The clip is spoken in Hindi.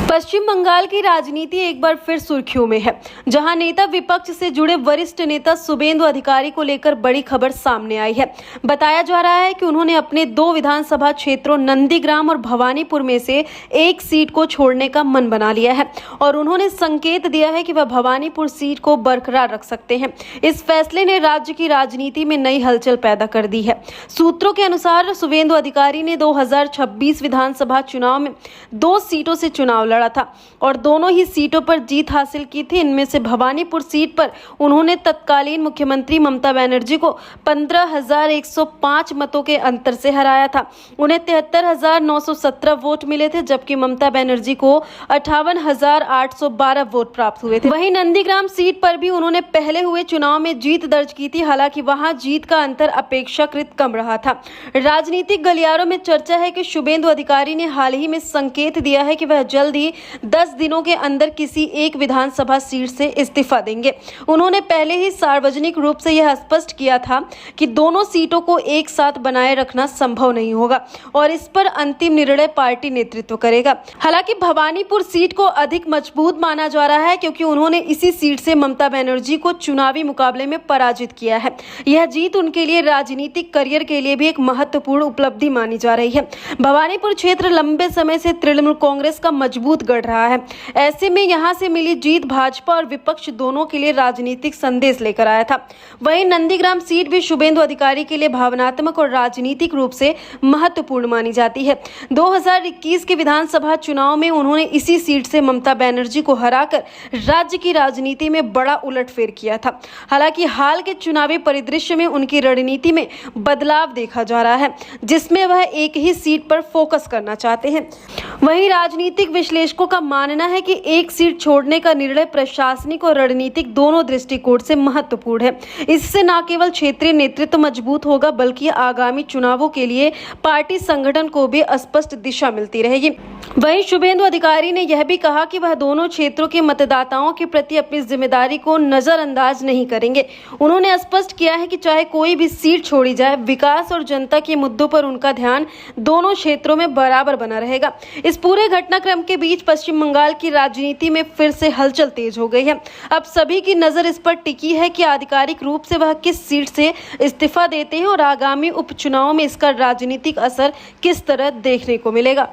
पश्चिम बंगाल की राजनीति एक बार फिर सुर्खियों में है, जहां नेता विपक्ष से जुड़े वरिष्ठ नेता शुभेंदु अधिकारी को लेकर बड़ी खबर सामने आई है। बताया जा रहा है कि उन्होंने अपने 2 विधानसभा क्षेत्रों नंदीग्राम और भवानीपुर में से एक सीट को छोड़ने का मन बना लिया है और उन्होंने संकेत दिया है कि वह भवानीपुर सीट को बरकरार रख सकते हैं। इस फैसले ने राज्य की राजनीति में नई हलचल पैदा कर दी है। सूत्रों के अनुसार शुभेंदु अधिकारी ने 2026 विधानसभा चुनाव में 2 सीटों से चुनाव लड़ा था और दोनों ही सीटों पर जीत हासिल की थी। इनमें से भवानीपुर सीट पर उन्होंने तत्कालीन मुख्यमंत्री ममता बनर्जी को 15,105 मतों के अंतर से हराया था। उन्हें 73,917 वोट मिले थे, जबकि ममता बनर्जी को 58,812 वोट प्राप्त हुए थे। वहीं नंदीग्राम सीट पर भी उन्होंने पहले हुए चुनाव में जीत दर्ज की थी, हालांकि वहां जीत का अंतर अपेक्षाकृत कम रहा था। राजनीतिक गलियारों में चर्चा है कि शुभेंदु अधिकारी ने हाल ही में संकेत दिया है कि वह जल्द ही 10 दिनों के अंदर किसी एक विधानसभा सीट से इस्तीफा देंगे। उन्होंने पहले ही सार्वजनिक रूप से यह स्पष्ट किया था कि दोनों सीटों को एक साथ बनाए रखना संभव नहीं होगा और इस पर अंतिम निर्णय पार्टी नेतृत्व करेगा। हालांकि भवानीपुर सीट को अधिक मजबूत माना जा रहा है क्योंकि उन्होंने इसी सीट से ममता बनर्जी को चुनावी मुकाबले में पराजित किया है। यह जीत उनके लिए राजनीतिक करियर के लिए भी एक महत्वपूर्ण उपलब्धि मानी जा रही है। भवानीपुर क्षेत्र लंबे समय से तृणमूल कांग्रेस का मजबूत गढ़ रहा है। ऐसे में यहां से मिली जीत भाजपा और विपक्ष दोनों के लिए राजनीतिक संदेश लेकर आया था। वहीं नंदीग्राम सीट भी शुभेंदु अधिकारी के लिए भावनात्मक और राजनीतिक रूप से महत्वपूर्ण मानी जाती है। 2021 के विधानसभा चुनाव में उन्होंने इसी सीट से ममता बनर्जी को हराकर राज्य की राजनीति में बड़ा उलटफेर किया था। हालांकि हाल के चुनावी परिदृश्य में उनकी रणनीति में बदलाव देखा जा रहा है, जिसमें वह एक ही सीट पर फोकस करना चाहते हैं। वहीं राजनीतिक विश्लेषकों का मानना है कि एक सीट छोड़ने का निर्णय प्रशासनिक और रणनीतिक दोनों दृष्टिकोण से महत्वपूर्ण है। इससे न केवल क्षेत्रीय नेतृत्व मजबूत होगा, बल्कि आगामी चुनावों के लिए पार्टी संगठन को भी स्पष्ट दिशा मिलती रहेगी। वहीं शुभेंदु अधिकारी ने यह भी कहा कि वह दोनों क्षेत्रों के मतदाताओं के प्रति अपनी जिम्मेदारी को नजरअंदाज नहीं करेंगे। उन्होंने स्पष्ट किया है कि चाहे कोई भी सीट छोड़ी जाए, विकास और जनता के मुद्दों पर उनका ध्यान दोनों क्षेत्रों में बराबर बना रहेगा। इस पूरे घटनाक्रम के बीच पश्चिम बंगाल की राजनीति में फिर से हलचल तेज हो गई है। अब सभी की नजर इस पर टिकी है कि आधिकारिक रूप से वह किस सीट से इस्तीफा देते हैं और आगामी उपचुनाव में इसका राजनीतिक असर किस तरह देखने को मिलेगा।